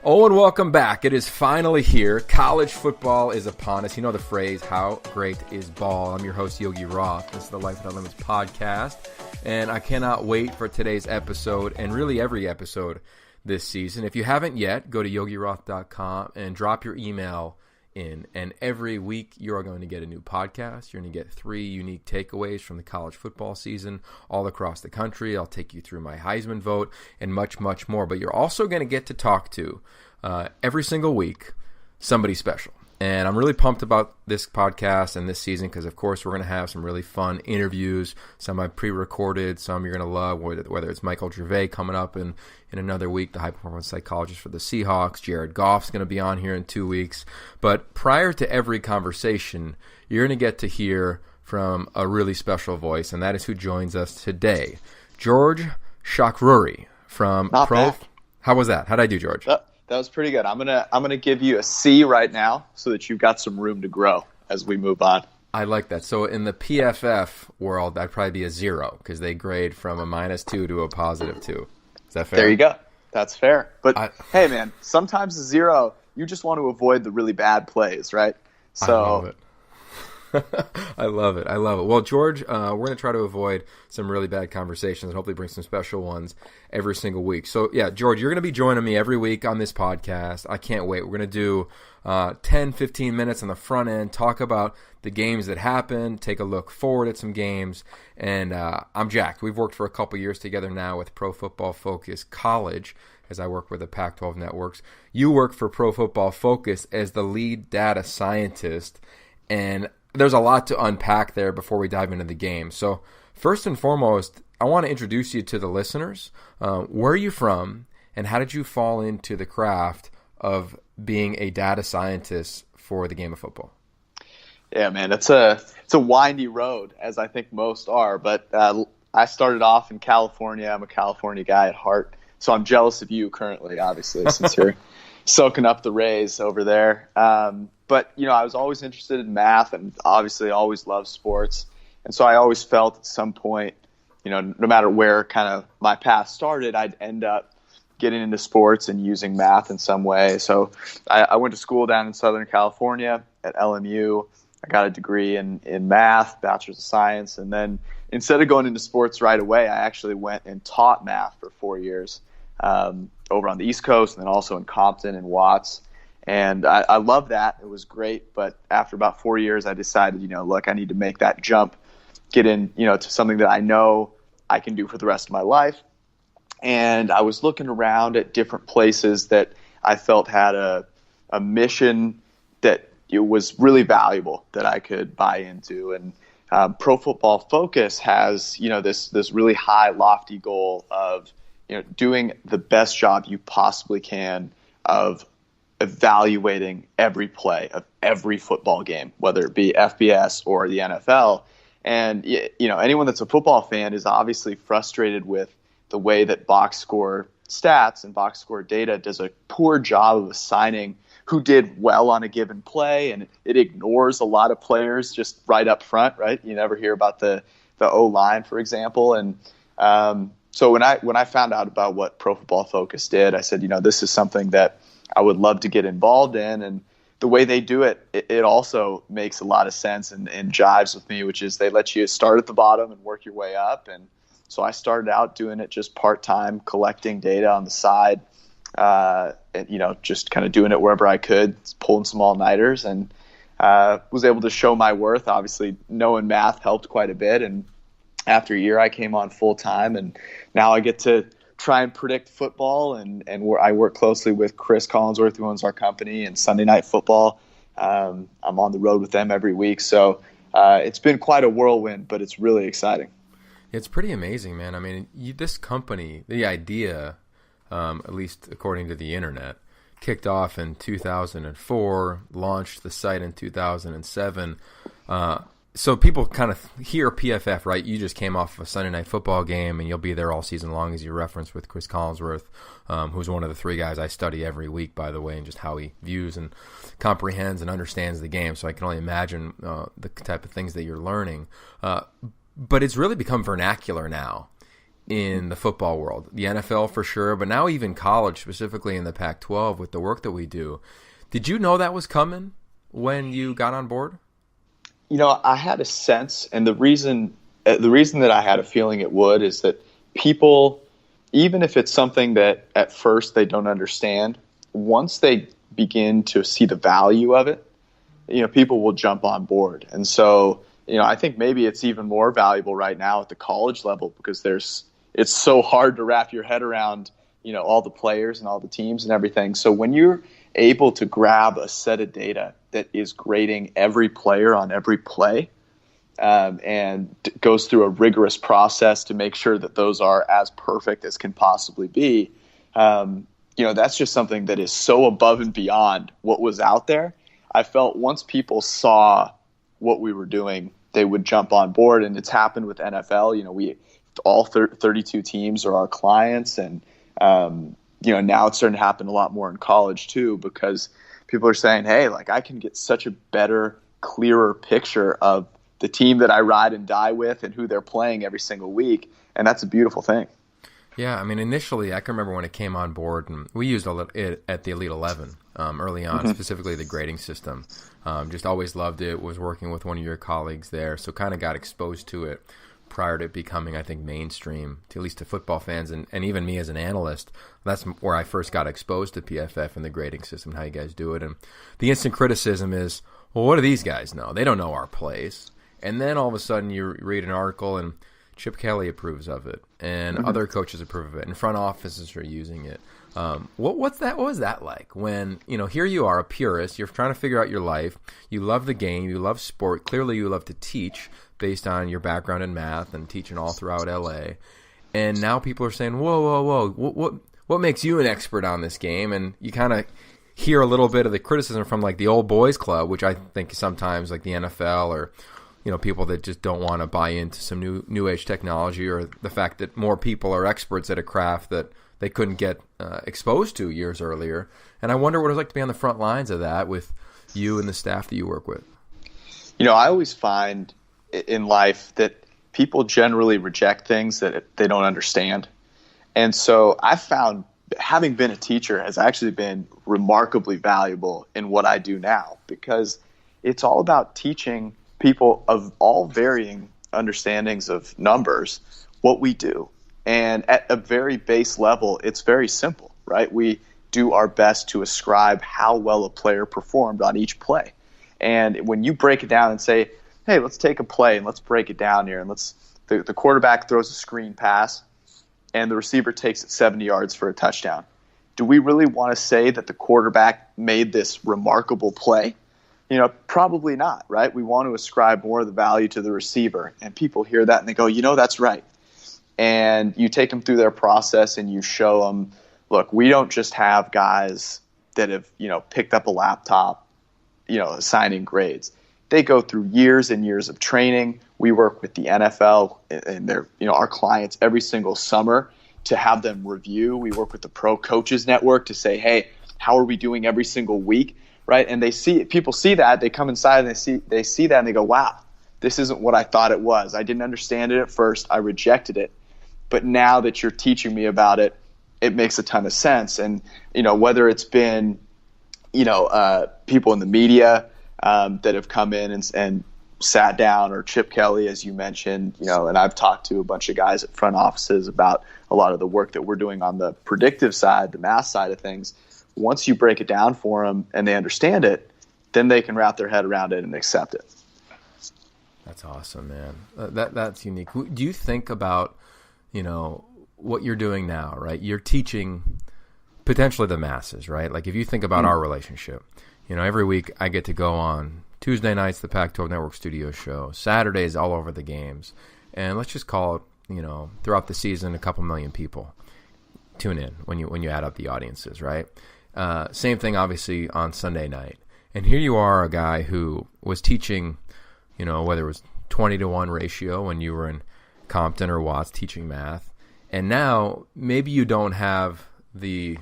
Oh, and welcome back. It is finally here. College football is upon us. You know the phrase, how great is ball? I'm your host, Yogi Roth. This is the Life Without Limits podcast, and I cannot wait for today's episode and really every episode this season. If you haven't yet, go to yogiroth.com and drop your email in, and every week you are going to get a new podcast. You're going to get 3 unique takeaways from the college football season all across the country. I'll take you through my Heisman vote and much, much more. But you're also going to get to talk to, every single week, somebody special. And I'm really pumped about this podcast and this season because, of course, we're going to have some really fun interviews. Some I've pre-recorded, some you're going to love, whether it's Michael Gervais coming up in another week, the high-performance psychologist for the Seahawks. Jared Goff's going to be on here in 2 weeks. But prior to every conversation, you're going to get to hear from a really special voice, and that is who joins us today, George Chahrouri from Not bad. How was that? How'd I do, George? That was pretty good. I'm gonna give you a C right now so that you've got some room to grow as we move on. I like that. So in the PFF world, that'd probably be a 0 because they grade from a -2 to a +2. Is that fair? There you go. That's fair. But hey, man, sometimes a 0, you just want to avoid the really bad plays, right? So I love it. I love it. Well, George, we're going to try to avoid some really bad conversations and hopefully bring some special ones every single week. So, yeah, George, you're going to be joining me every week on this podcast. I can't wait. We're going to do 10, 15 minutes on the front end, talk about the games that happened, take a look forward at some games, and I'm jacked. We've worked for a couple years together now with Pro Football Focus College, as I work with the Pac-12 networks. You work for Pro Football Focus as the lead data scientist, and there's a lot to unpack there before we dive into the game. So first and foremost, I want to introduce you to the listeners. Where are you from, and how did you fall into the craft of being a data scientist for the game of football? yeah, man, it's a windy road, as I think most are. But I started off in California. I'm a California guy at heart, so I'm jealous of you currently, obviously, since you're soaking up the rays over there. But, I was always interested in math and obviously always loved sports. And so I always felt at some point, no matter where kind of my path started, I'd end up getting into sports and using math in some way. So I went to school down in Southern California at LMU. I got a degree in math, Bachelor's of Science. And then instead of going into sports right away, I actually went and taught math for 4 years over on the East Coast and then also in Compton and Watts. And I love that. It was great. But after about 4 years, I decided, look, I need to make that jump, get in, to something that I know I can do for the rest of my life. And I was looking around at different places that I felt had a mission that it was really valuable that I could buy into. And Pro Football Focus has, this really high, lofty goal of, doing the best job you possibly can of evaluating every play of every football game, whether it be FBS or the NFL. And, anyone that's a football fan is obviously frustrated with the way that box score stats and box score data does a poor job of assigning who did well on a given play. And it ignores a lot of players just right up front, right? You never hear about the O-line, for example. And so when I found out about what Pro Football Focus did, I said, this is something that I would love to get involved in. And the way they do it, it also makes a lot of sense and jives with me, which is they let you start at the bottom and work your way up. And so I started out doing it just part-time, collecting data on the side, and, just kind of doing it wherever I could, pulling some all-nighters, and was able to show my worth. Obviously, knowing math helped quite a bit. And after a year, I came on full-time, and now I get to try and predict football, and I work closely with Chris Collinsworth, who owns our company, and Sunday Night Football. I'm on the road with them every week, so it's been quite a whirlwind, but it's really exciting. It's pretty amazing, man. I mean, this company, the idea, at least according to the internet, kicked off in 2004, launched the site in 2007. So people kind of hear PFF, right? You just came off of a Sunday Night Football game, and you'll be there all season long, as you referenced, with Chris Collinsworth, who's one of the 3 guys I study every week, by the way, and just how he views and comprehends and understands the game. So I can only imagine the type of things that you're learning. But it's really become vernacular now in the football world, the NFL for sure, but now even college, specifically in the Pac-12 with the work that we do. Did you know that was coming when you got on board? I had a sense, and the reason that I had a feeling it would is that people, even if it's something that at first they don't understand, once they begin to see the value of it, people will jump on board. And so, I think maybe it's even more valuable right now at the college level because it's so hard to wrap your head around, all the players and all the teams and everything. So when you're able to grab a set of data that is grading every player on every play, and goes through a rigorous process to make sure that those are as perfect as can possibly be, that's just something that is so above and beyond what was out there. I felt once people saw what we were doing, they would jump on board, and it's happened with NFL. We all 32 teams are our clients, and now it's starting to happen a lot more in college too, because people are saying, hey, like I can get such a better, clearer picture of the team that I ride and die with and who they're playing every single week, and that's a beautiful thing. Yeah, I mean, initially, I can remember when it came on board, and we used it at the Elite 11 early on, specifically the grading system. Just always loved it, was working with one of your colleagues there, so kind of got exposed to it prior to it becoming, I think, mainstream, at least to football fans, and even me as an analyst. That's where I first got exposed to PFF and the grading system, how you guys do it. And the instant criticism is, well, what do these guys know? They don't know our plays. And then all of a sudden you read an article and Chip Kelly approves of it, and other coaches approve of it, and front offices are using it. What was that like when, here you are, a purist, you're trying to figure out your life, you love the game, you love sport, clearly you love to teach based on your background in math and teaching all throughout LA, and now people are saying, whoa, what makes you an expert on this game? And you kind of hear a little bit of the criticism from like the old boys club, which I think sometimes like the NFL or people that just don't want to buy into some new age technology, or the fact that more people are experts at a craft that they couldn't get exposed to years earlier. And I wonder what it's like to be on the front lines of that with you and the staff that you work with. I always find in life that people generally reject things that they don't understand. And so I found having been a teacher has actually been remarkably valuable in what I do now, because it's all about teaching people of all varying understandings of numbers what we do. And at a very base level, it's very simple, right? We do our best to ascribe how well a player performed on each play. And when you break it down and say, hey, let's take a play and let's break it down here, and the quarterback throws a screen pass and the receiver takes it 70 yards for a touchdown. Do we really want to say that the quarterback made this remarkable play? Probably not, right? We want to ascribe more of the value to the receiver, and people hear that and they go, that's right. And you take them through their process and you show them, look, we don't just have guys that have, picked up a laptop, assigning grades. They go through years and years of training. We work with the NFL and their, our clients every single summer to have them review. We work with the Pro Coaches Network to say, hey, how are we doing every single week? Right, and people see that, they come inside and they see that and they go, wow, this isn't what I thought it was. I didn't understand it at first. I rejected it. But now that you're teaching me about it, it makes a ton of sense. And, whether it's been, people in the media that have come in and sat down, or Chip Kelly, as you mentioned, and I've talked to a bunch of guys at front offices about a lot of the work that we're doing on the predictive side, the math side of things. Once you break it down for them and they understand it, then they can wrap their head around it and accept it. That's awesome, man. That's unique. Do you think about, what you're doing now, right? You're teaching potentially the masses, right? Like if you think about our relationship, every week I get to go on Tuesday nights, the Pac-12 Network studio show, Saturdays all over the games. And let's just call it, throughout the season, a couple million people tune in when you add up the audiences, right? Same thing, obviously, on Sunday night. And here you are, a guy who was teaching, whether it was 20-to-1 ratio when you were in Compton or Watts teaching math. And now maybe you don't have the,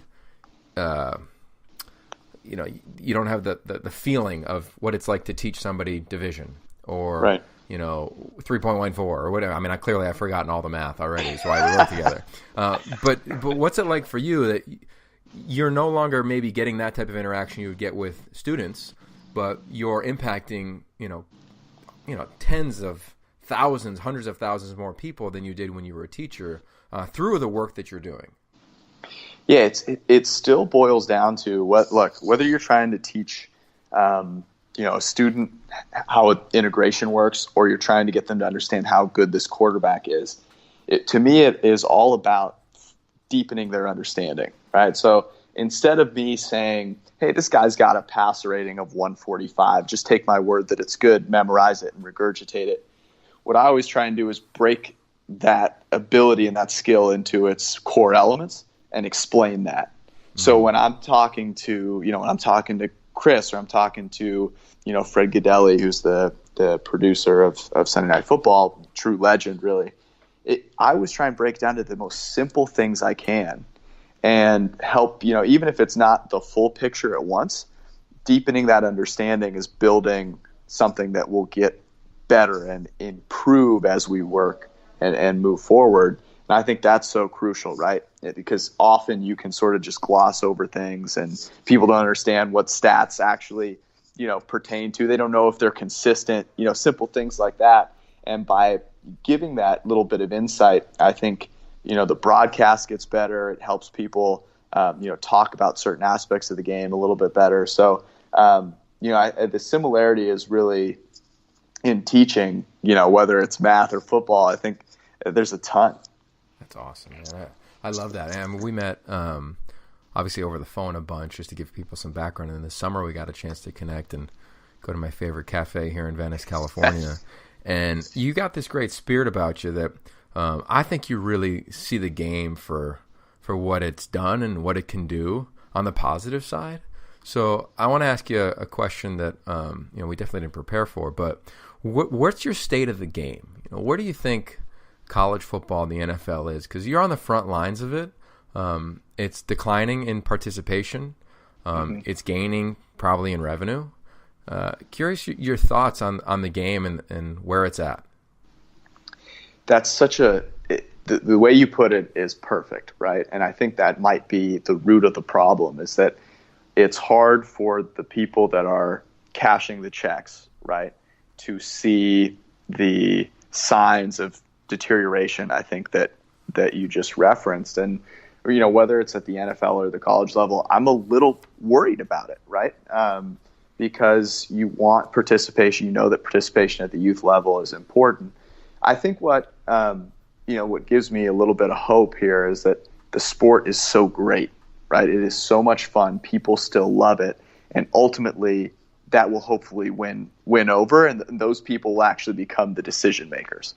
you don't have the feeling of what it's like to teach somebody division or, right. 3.14 or whatever. I mean, I've forgotten all the math already, so I wrote together. But what's it like for you that you're no longer maybe getting that type of interaction you would get with students, but you're impacting, tens of thousands, hundreds of thousands more people than you did when you were a teacher through the work that you're doing? Yeah, it still boils down to whether you're trying to teach, a student how integration works, or you're trying to get them to understand how good this quarterback is. To me, it is all about deepening their understanding, right? So instead of me saying, hey, this guy's got a passer rating of 145, just take my word that it's good, memorize it, and regurgitate it. What I always try and do is break that ability and that skill into its core elements and explain that. So when I'm talking to, Chris, or I'm talking to, Fred Godelli, who's the producer of Sunday Night Football, true legend, really, I always try and break down to the most simple things I can and help, even if it's not the full picture at once, deepening that understanding is building something that will get better and improve as we work and move forward. And I think that's so crucial, right? Because often you can sort of just gloss over things and people don't understand what stats actually, pertain to. They don't know if they're consistent, simple things like that. And by giving that little bit of insight, I think, the broadcast gets better. It helps people, talk about certain aspects of the game a little bit better. So, the similarity is really in teaching, whether it's math or football. I think there's a ton. That's awesome, man. I love that. I mean, we met obviously over the phone a bunch just to give people some background. And in the summer, we got a chance to connect and go to my favorite cafe here in Venice, California. And you got this great spirit about you that I think you really see the game for what it's done and what it can do on the positive side. So I want to ask you a question that we definitely didn't prepare for, but what's your state of the game? Where do you think college football and the NFL is? Because you're on the front lines of it. It's declining in participation. It's gaining probably in revenue. Curious your thoughts on the game and where it's at. That's the way you put it is perfect, right? And I think that might be the root of the problem, is that it's hard for the people that are cashing the checks, right, to see the signs of deterioration, I think, that you just referenced. And whether it's at the NFL or the college level, I'm a little worried about it, right? Because you want participation. That participation at the youth level is important. I think what gives me a little bit of hope here is that the sport is so great, right? It is so much fun. People still love it. And ultimately, that will hopefully win over, and those people will actually become the decision makers.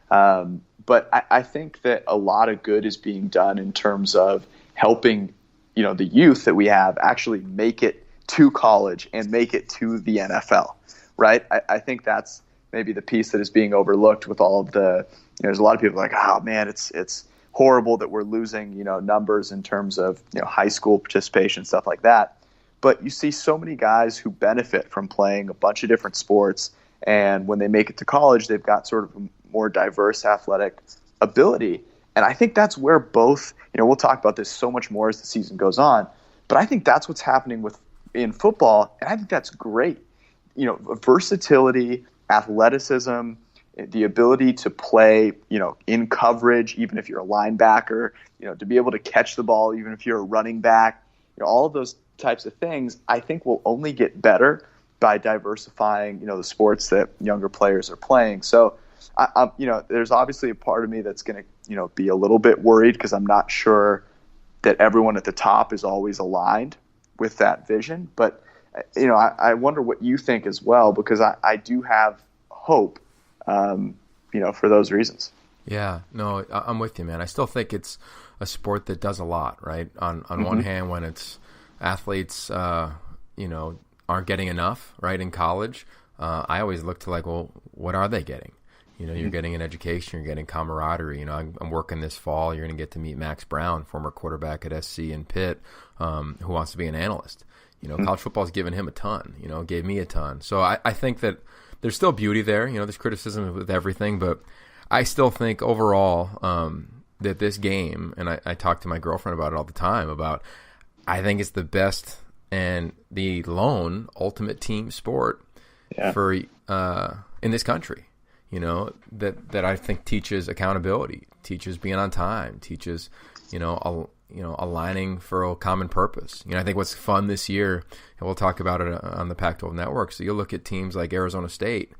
But I think that a lot of good is being done in terms of helping, the youth that we have actually make it to college and make it to the NFL, right? I think that's maybe the piece that is being overlooked with all of the, there's a lot of people like, oh man, it's horrible that we're losing, numbers in terms of, high school participation, stuff like that. But you see so many guys who benefit from playing a bunch of different sports, and when they make it to college, they've got sort of a more diverse athletic ability. And I think that's where both, we'll talk about this so much more as the season goes on, but I think that's what's happening in football, and I think that's great. Versatility, athleticism, the ability to play, in coverage, even if you're a linebacker, to be able to catch the ball, even if you're a running back, all of those types of things, I think will only get better by diversifying, the sports that younger players are playing. So, there's obviously a part of me that's going to, be a little bit worried because I'm not sure that everyone at the top is always aligned with that vision. But, I wonder what you think as well, because I do have hope, for those reasons. Yeah, no, I'm with you, man. I still think it's a sport that does a lot, right? On one hand, when it's athletes, aren't getting enough, right, in college, I always look to like, well, what are they getting? You're getting an education, you're getting camaraderie. I'm working this fall. You're going to get to meet Max Brown, former quarterback at SC and Pitt, who wants to be an analyst. College football's given him a ton, gave me a ton. So I think that there's still beauty there. There's criticism with everything, but I still think overall that this game, and I talk to my girlfriend about it all the time, I think it's the best and the lone ultimate team sport for in this country. That I think teaches accountability, teaches being on time, teaches aligning for a common purpose. I think what's fun this year, and we'll talk about it on the Pac-12 network. So you'll look at teams like Arizona State,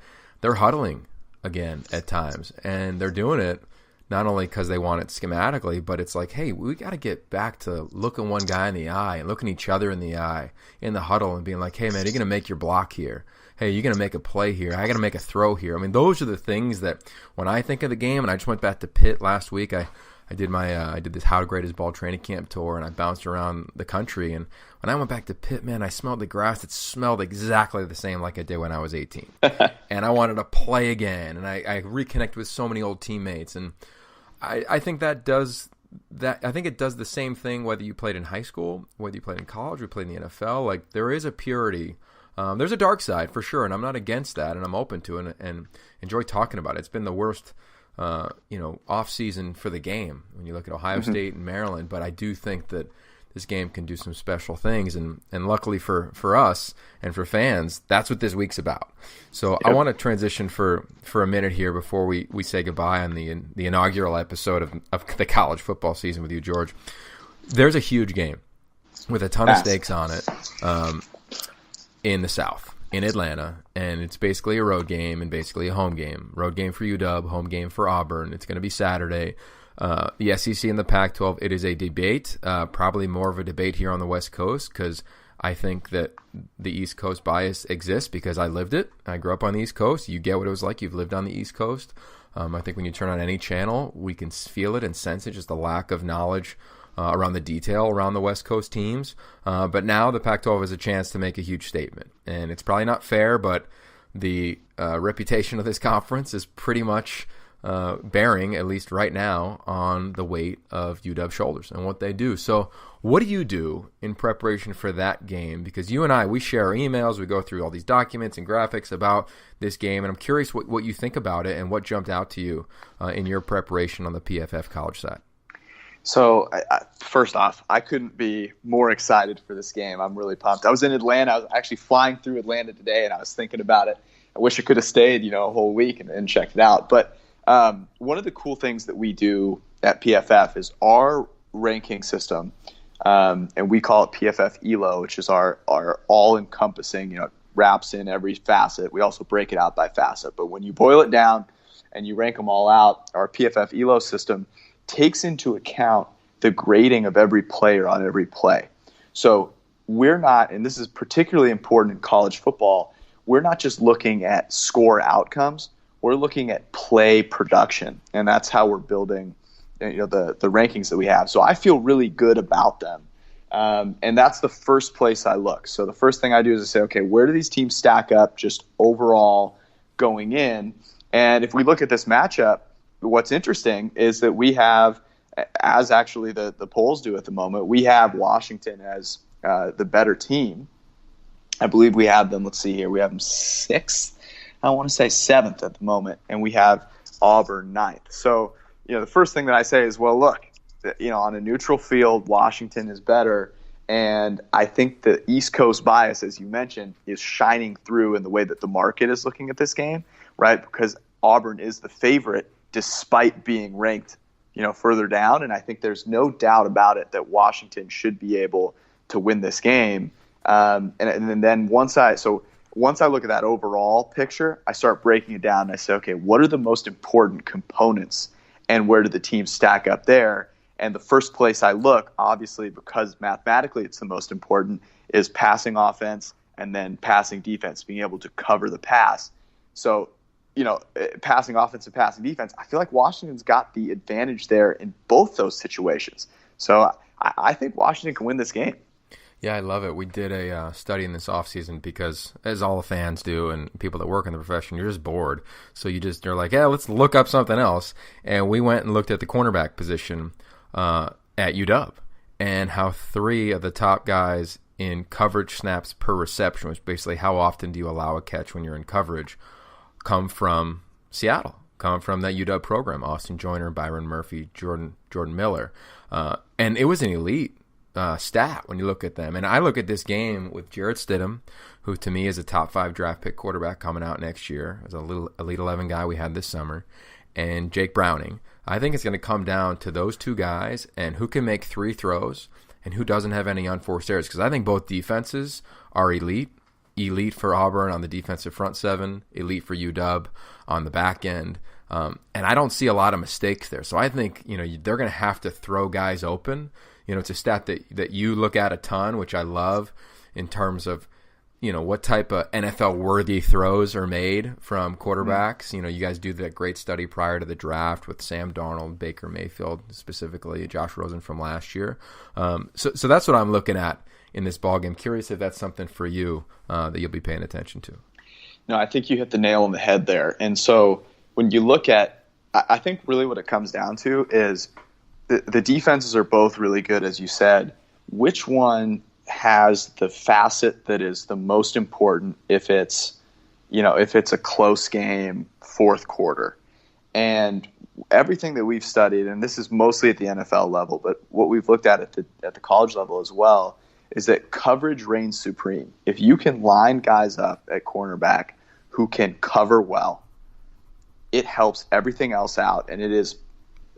they're huddling again at times, and they're doing it not only because they want it schematically, but it's like, hey, we got to get back to looking one guy in the eye and looking each other in the eye in the huddle and being like, hey, man, you're going to make your block here. Hey, you're going to make a play here. I got to make a throw here. I mean, those are the things that when I think of the game, and I just went back to Pitt last week, I did I did this How to Grade His Ball training camp tour, and I bounced around the country. And when I went back to Pitt, man, I smelled the grass. It smelled exactly the same like it did when I was 18. And I wanted to play again, and I reconnected with so many old teammates. And I think that does that. I think it does the same thing whether you played in high school, whether you played in college, or played in the NFL. Like, there is a purity. There's a dark side for sure, and I'm not against that, and I'm open to it and enjoy talking about it. It's been the worst, off season for the game when you look at Ohio State and Maryland, but I do think that this game can do some special things, and luckily for us and for fans, that's what this week's about. So I want to transition for a minute here before we say goodbye on the inaugural episode of the college football season with you, George. There's a huge game with a ton of stakes on it. In the South, in Atlanta, and it's basically a road game and basically a home game. Road game for UW, home game for Auburn. It's going to be Saturday. The SEC and the Pac-12, it is a debate, probably more of a debate here on the West Coast, because I think that the East Coast bias exists because I lived it. I grew up on the East Coast. You get what it was like. You've lived on the East Coast. I think when you turn on any channel, we can feel it and sense it, just the lack of knowledge around the detail around the West Coast teams. But now the Pac-12 has a chance to make a huge statement. And it's probably not fair, but the reputation of this conference is pretty much bearing, at least right now, on the weight of UW's shoulders and what they do. So what do you do in preparation for that game? Because you and I, we share our emails, we go through all these documents and graphics about this game, and I'm curious what you think about it and what jumped out to you in your preparation on the PFF college side. So, first off, I couldn't be more excited for this game. I'm really pumped. I was in Atlanta. I was actually flying through Atlanta today, and I was thinking about it. I wish I could have stayed, a whole week and checked it out. But one of the cool things that we do at PFF is our ranking system, and we call it PFF ELO, which is our all-encompassing, wraps in every facet. We also break it out by facet. But when you boil it down and you rank them all out, our PFF ELO system takes into account the grading of every player on every play. So we're not, and this is particularly important in college football, we're not just looking at score outcomes, we're looking at play production, and that's how we're building the rankings that we have. So I feel really good about them, and that's the first place I look. So the first thing I do is I say, okay, where do these teams stack up just overall going in? And if we look at this matchup, what's interesting is that we have, as actually the polls do at the moment, we have Washington as the better team. I believe we have them, let's see here, we have them 6th. I want to say 7th at the moment, and we have Auburn 9th. So, the first thing that I say is, well, look, on a neutral field, Washington is better, and I think the East Coast bias, as you mentioned, is shining through in the way that the market is looking at this game, right? Because Auburn is the favorite despite being ranked, further down. And I think there's no doubt about it that Washington should be able to win this game. And then once I look at that overall picture, I start breaking it down and I say, okay, what are the most important components and where do the teams stack up there? And the first place I look, obviously, because mathematically it's the most important, is passing offense and then passing defense, being able to cover the pass. So, passing offense and passing defense, I feel like Washington's got the advantage there in both those situations. So I think Washington can win this game. Yeah, I love it. We did a study in this offseason because, as all the fans do and people that work in the profession, you're just bored. So you're like, yeah, let's look up something else. And we went and looked at the cornerback position at UW and how 3 of the top guys in coverage snaps per reception, which basically how often do you allow a catch when you're in coverage, come from Seattle, come from that UW program, Austin Joyner, Byron Murphy, Jordan Miller. And it was an elite stat when you look at them. And I look at this game with Jarrett Stidham, who to me is a top 5 draft pick quarterback coming out next year, as a little Elite 11 guy we had this summer, and Jake Browning. I think it's going to come down to those two guys and who can make 3 throws and who doesn't have any unforced errors, because I think both defenses are elite for Auburn on the defensive front 7, elite for UW on the back end. And I don't see a lot of mistakes there. So I think, they're going to have to throw guys open. It's a stat that you look at a ton, which I love, in terms of, what type of NFL-worthy throws are made from quarterbacks. You guys do that great study prior to the draft with Sam Darnold, Baker Mayfield specifically, Josh Rosen from last year. So that's what I'm looking at in this ballgame. Curious if that's something for you that you'll be paying attention to. No, I think you hit the nail on the head there. And so when you look at, I think really what it comes down to is the defenses are both really good, as you said. Which one has the facet that is the most important if it's a close game, fourth quarter? And everything that we've studied, and this is mostly at the NFL level, but what we've looked at the college level as well, is that coverage reigns supreme. If you can line guys up at cornerback who can cover well, it helps everything else out, and it is,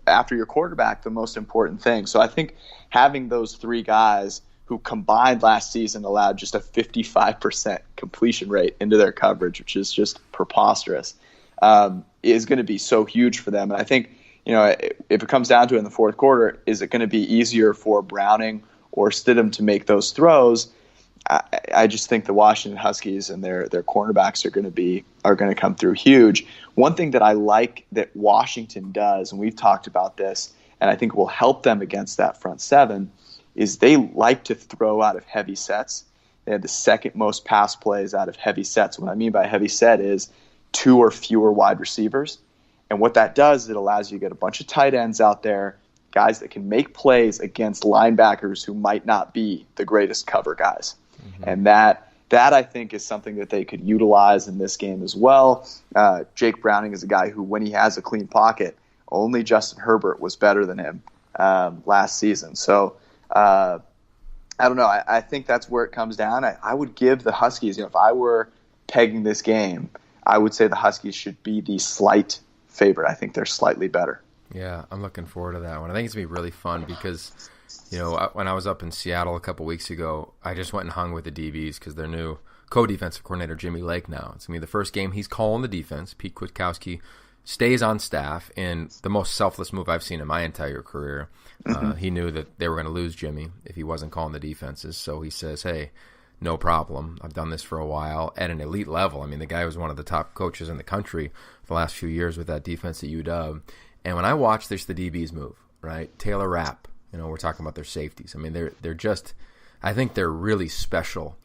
after your quarterback, the most important thing. So I think having those 3 guys who combined last season allowed just a 55% completion rate into their coverage, which is just preposterous, is going to be so huge for them. And I think, if it comes down to it in the fourth quarter, is it going to be easier for Browning or Stidham to make those throws? I just think the Washington Huskies and their cornerbacks are going to come through huge. One thing that I like that Washington does, and we've talked about this, and I think will help them against that front 7, is they like to throw out of heavy sets. They had the second most pass plays out of heavy sets. What I mean by heavy set is 2 or fewer wide receivers. And what that does is it allows you to get a bunch of tight ends out there, guys that can make plays against linebackers who might not be the greatest cover guys. Mm-hmm. And that I think is something that they could utilize in this game as well. Jake Browning is a guy who, when he has a clean pocket, only Justin Herbert was better than him last season. So I don't know. I think that's where it comes down. I would give the Huskies, if I were pegging this game, I would say the Huskies should be the slight favorite. I think they're slightly better. Yeah, I'm looking forward to that one. I think it's going to be really fun because, when I was up in Seattle a couple weeks ago, I just went and hung with the DBs because their new co-defensive coordinator, Jimmy Lake, now. It's going to be the first game he's calling the defense. Pete Kwiatkowski stays on staff in the most selfless move I've seen in my entire career. He knew that they were going to lose Jimmy if he wasn't calling the defenses. So he says, hey, no problem. I've done this for a while at an elite level. I mean, the guy was one of the top coaches in the country the last few years with that defense at UW. And when I watch this, the DBs move, right? Taylor Rapp, we're talking about their safeties. I mean, they're just, I think they're really special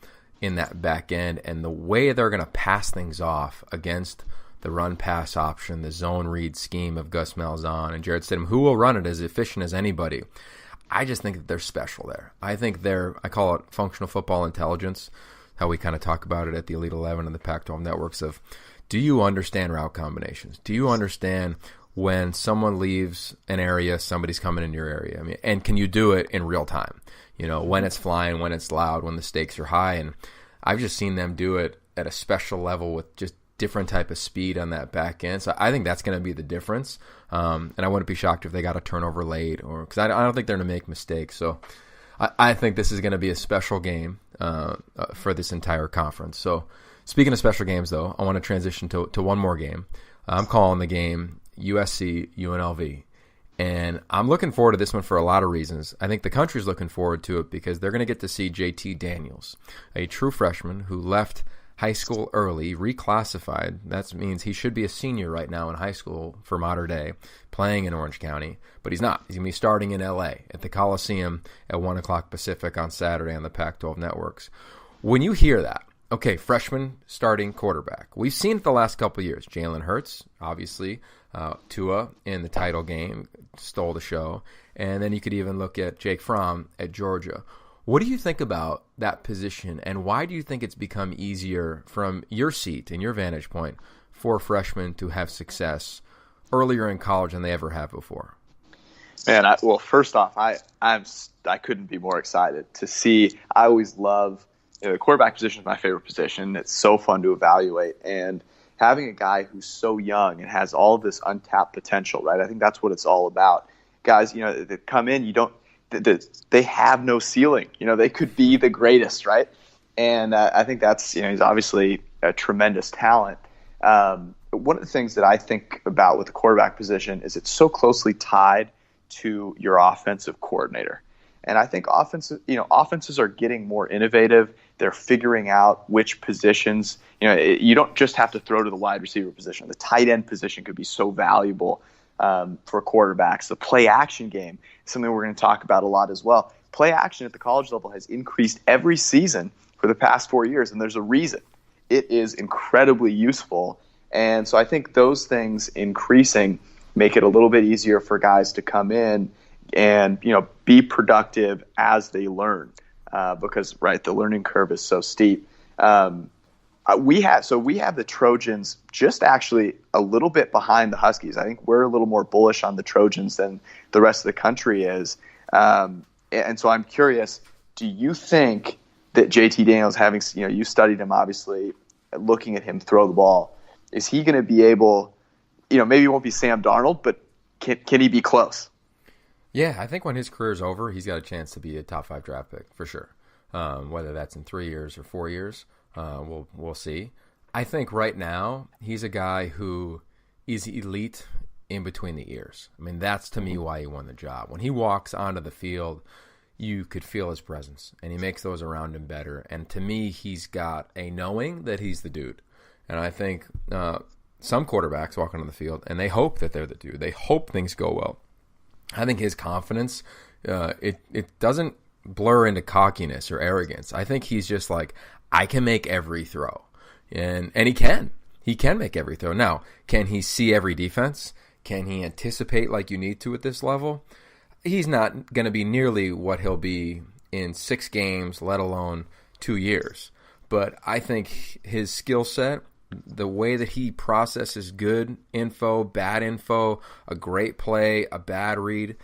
in that back end. And the way they're going to pass things off against the run-pass option, the zone read scheme of Gus Malzahn and Jarrett Stidham, who will run it as efficient as anybody. I just think that they're special there. I think I call it functional football intelligence, how we kind of talk about it at the Elite 11 and the Pac-12 networks of, do you understand route combinations? Do you understand when someone leaves an area, somebody's coming in your area? I mean, and can you do it in real time? When it's flying, when it's loud, when the stakes are high. And I've just seen them do it at a special level with just different type of speed on that back end. So I think that's going to be the difference. And I wouldn't be shocked if they got a turnover late, or because I don't think they're going to make mistakes. So I think this is going to be a special game for this entire conference. So speaking of special games, though, I want to transition to one more game. I'm calling the game USC UNLV. And I'm looking forward to this one for a lot of reasons. I think the country's looking forward to it because they're going to get to see JT Daniels, a true freshman who left high school early, reclassified. That means he should be a senior right now in high school for modern day, playing in Orange County, but he's not. He's going to be starting in L.A. at the Coliseum at 1 o'clock Pacific on Saturday on the Pac-12 networks. When you hear that, okay, freshman starting quarterback. We've seen it the last couple of years. Jalen Hurts, obviously, Tua in the title game stole the show, and then you could even look at Jake Fromm at Georgia. What do you think about that position, and why do you think it's become easier from your seat and your vantage point for freshmen to have success earlier in college than they ever have before? Man, first off, I couldn't be more excited to see. I always love, the quarterback position is my favorite position. It's so fun to evaluate, and having a guy who's so young and has all of this untapped potential, right? I think that's what it's all about. Guys, that come in, they have no ceiling. They could be the greatest, right? And I think that's, he's obviously a tremendous talent. One of the things that I think about with the quarterback position is it's so closely tied to your offensive coordinator. And I think offenses are getting more innovative. They're figuring out which positions. You don't just have to throw to the wide receiver position. The tight end position could be so valuable for quarterbacks. The play action game is something we're going to talk about a lot as well. Play action at the college level has increased every season for the past 4 years, and there's a reason. It is incredibly useful. And so I think those things increasing make it a little bit easier for guys to come in and be productive as they learn, because the learning curve is so steep. We have the Trojans just actually a little bit behind the Huskies. I think we're a little more bullish on the Trojans than the rest of the country is. And so I'm curious, do you think that JT Daniels, having you studied him obviously, looking at him throw the ball, is he going to be able? Maybe he won't be Sam Darnold, but can he be close? Yeah, I think when his career's over, he's got a chance to be a top 5 draft pick for sure. Whether that's in 3 years or 4 years, we'll see. I think right now he's a guy who is elite in between the ears. I mean, that's to me why he won the job. When he walks onto the field, you could feel his presence, and he makes those around him better. And to me, he's got a knowing that he's the dude. And I think some quarterbacks walk onto the field, and they hope that they're the dude. They hope things go well. I think his confidence, it doesn't blur into cockiness or arrogance. I think he's just like, I can make every throw. And he can. He can make every throw. Now, can he see every defense? Can he anticipate like you need to at this level? He's not going to be nearly what he'll be in 6 games, let alone 2 years. But I think his skill set, the way that he processes good info, bad info, a great play, a bad read,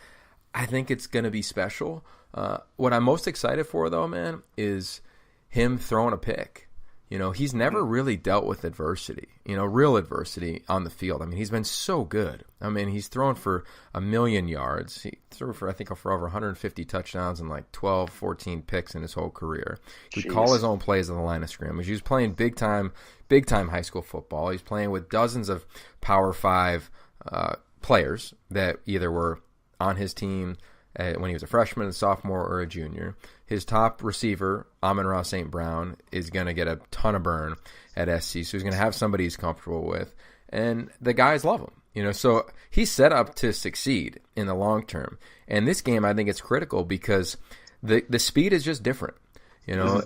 I think it's going to be special. What I'm most excited for, though, man, is him throwing a pick. He's never really dealt with adversity, real adversity on the field. I mean, he's been so good. I mean, he's thrown for 1,000,000 yards. He threw for over 150 touchdowns and like 12, 14 picks in his whole career. He would call his own plays on the line of scrimmage. He was playing big time high school football. He's playing with dozens of Power 5 players that either were on his team when he was a freshman, a sophomore, or a junior. His top receiver, Amon-Ra St. Brown, is going to get a ton of burn at SC, so he's going to have somebody he's comfortable with. And the guys love him. So he's set up to succeed in the long term. And this game, I think it's critical because the speed is just different.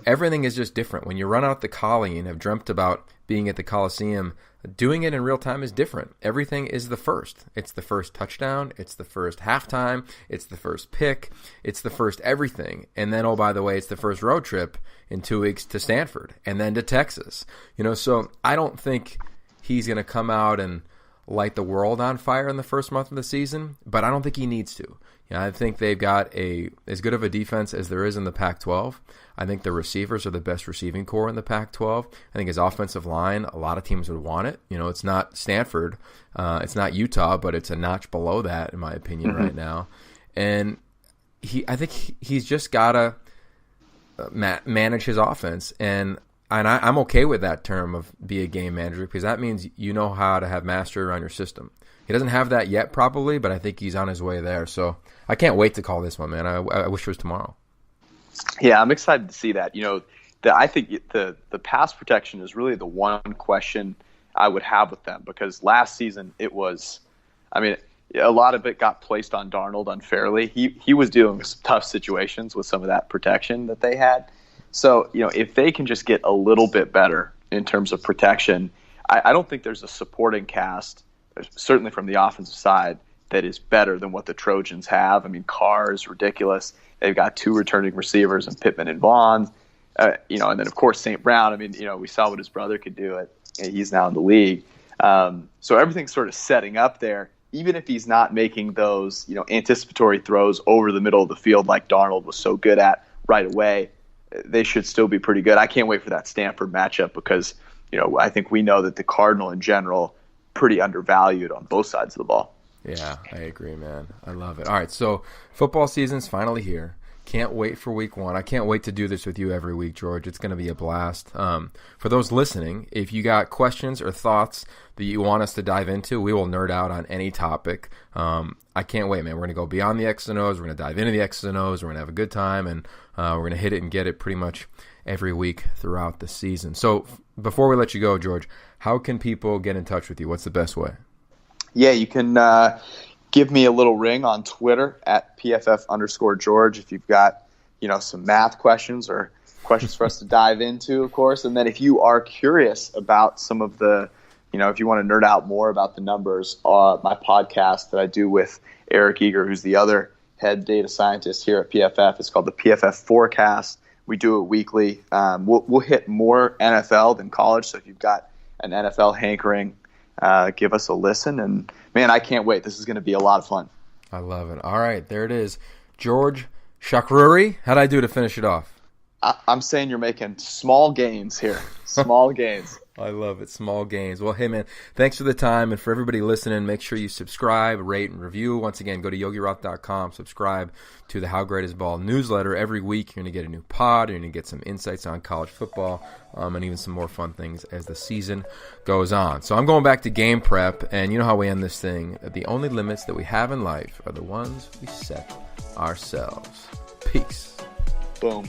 Everything is just different. When you run out the Collie and have dreamt about being at the Coliseum, doing it in real time is different. Everything is the first. It's the first touchdown. It's the first halftime. It's the first pick. It's the first everything. And then, oh, by the way, it's the first road trip in 2 weeks to Stanford and then to Texas. So I don't think he's going to come out and light the world on fire in the first month of the season, but I don't think he needs to. I think they've got as good of a defense as there is in the Pac-12. I think the receivers are the best receiving core in the Pac-12. I think his offensive line, a lot of teams would want it. It's not Stanford. It's not Utah, but it's a notch below that, in my opinion, right now. And I think he's just got to manage his offense. And I'm okay with that term of be a game manager because that means you know how to have mastery around your system. He doesn't have that yet probably, but I think he's on his way there. So I can't wait to call this one, man. I wish it was tomorrow. Yeah, I'm excited to see that. I think the pass protection is really the one question I would have with them because last season it was, a lot of it got placed on Darnold unfairly. He was dealing with some tough situations with some of that protection that they had. So, if they can just get a little bit better in terms of protection, I don't think there's a supporting cast, certainly from the offensive side, that is better than what the Trojans have. Carr is ridiculous. They've got 2 returning receivers in Pittman and Vaughn. And then, of course, St. Brown. We saw what his brother could do. He's now in the league. So everything's sort of setting up there. Even if he's not making those, anticipatory throws over the middle of the field like Darnold was so good at right away, they should still be pretty good. I can't wait for that Stanford matchup because, I think we know that the Cardinal in general pretty undervalued on both sides of the ball. Yeah, I agree, man. I love it. All right, so football season's finally here. Can't wait for week 1. I can't wait to do this with you every week, George. It's going to be a blast. For those listening, if you got questions or thoughts that you want us to dive into, we will nerd out on any topic. I can't wait, man. We're going to go beyond the X's and O's. We're going to dive into the X's and O's. We're going to have a good time, and we're going to hit it and get it pretty much every week throughout the season. So before we let you go, George, how can people get in touch with you? What's the best way? Yeah, you can give me a little ring on Twitter at PFF_George if you've got, some math questions or questions for us to dive into, of course. And then if you are curious about some of the, if you want to nerd out more about the numbers, my podcast that I do with Eric Eager, who's the other head data scientist here at PFF, it's called the Pff Forecast. We do it weekly. We'll hit more NFL than college. So if you've got an NFL hankering, give us a listen. And, man, I can't wait. This is going to be a lot of fun. I love it. All right, there it is. George Chahrouri. How'd I do to finish it off? I'm saying you're making small gains here. Small gains. I love it. Small gains. Well, hey, man, thanks for the time. And for everybody listening, make sure you subscribe, rate, and review. Once again, go to yogiroth.com. Subscribe to the How Great Is Ball newsletter. Every week, you're going to get a new pod. You're going to get some insights on college football and even some more fun things as the season goes on. So I'm going back to game prep. And you know how we end this thing. The only limits that we have in life are the ones we set ourselves. Peace. Boom.